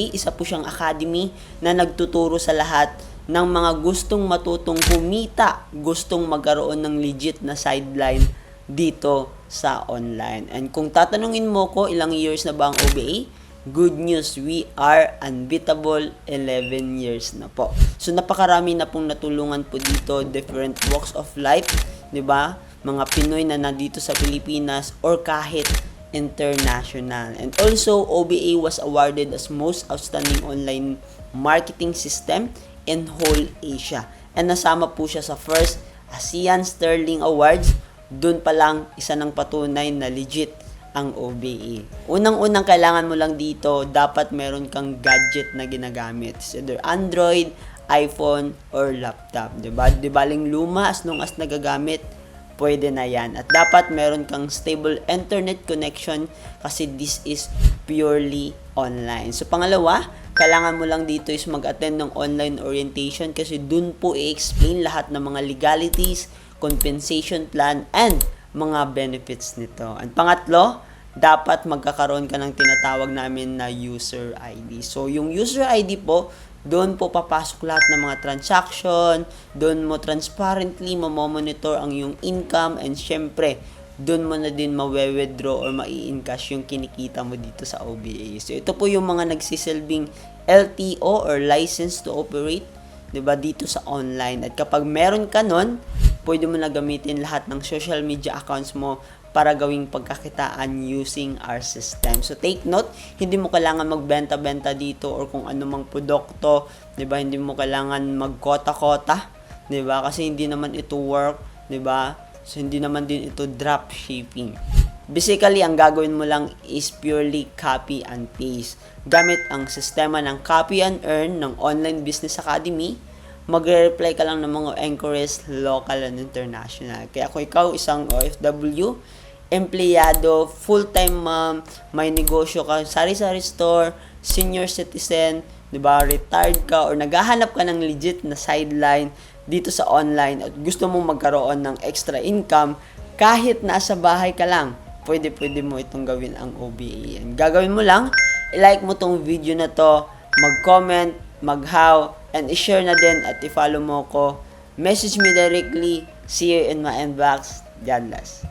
Isa po siyang academy na nagtuturo sa lahat ng mga gustong matutong kumita, gustong magkaroon ng legit na sideline dito sa online. And kung tatanungin mo ko ilang years na ba ang OBA, good news, we are unbeatable 11 years na po. So napakarami na pong natulungan po dito, different walks of life, 'di ba? Mga Pinoy na nandito sa Pilipinas or kahit international. And also, OBA was awarded as most outstanding online marketing system in whole Asia. And nasama po siya sa first ASEAN Sterling Awards. Doon pa lang isa ng patunay na legit ang OBA. Unang-unang kailangan mo lang dito, dapat meron kang gadget na ginagamit. It's either Android, iPhone, or laptop. Diba? Di baling luma, as long as nagagamit, pwede na yan. At dapat meron kang stable internet connection kasi this is purely online. So pangalawa, kailangan mo lang dito is mag-attend ng online orientation kasi dun po i-explain lahat ng mga legalities, compensation plan, and mga benefits nito. At pangatlo, dapat magkakaroon ka ng tinatawag namin na user ID. So yung user ID po, doon po papasok lahat ng mga transaction, doon mo transparently mamomonitor ang iyong income, and syempre, doon mo na din mawe-withdraw or mai-encash yung kinikita mo dito sa OBA. So ito po yung mga nagsisilbing LTO or license to operate, 'di ba, dito sa online. At kapag meron ka nun, pwede mo na gamitin lahat ng social media accounts mo para gawing pagkakitaan using our system. So take note, hindi mo kailangan magbenta-benta dito or kung ano mang produkto, 'di ba? Hindi mo kailangan magkota-kota, 'di ba? Kasi hindi naman ito work, 'di ba? So hindi naman din ito drop shipping. Basically, ang gagawin mo lang is purely copy and paste. Gamit ang sistema ng copy and earn ng Online Business Academy, magre-reply ka lang ng mga inquiries local and international. Kaya kung ikaw isang OFW, empleyado, full-time mom, may negosyo ka, sari-sari store, senior citizen, 'di ba, retired ka or naghahanap ka ng legit na sideline dito sa online at gusto mong magkaroon ng extra income kahit nasa bahay ka lang, pwede mo itong gawin ang OBA. And gagawin mo lang, i-like mo tong video na to, mag-comment, mag-how, and i-share na din at i-follow mo ko. Message me directly. See you in my inbox. God bless.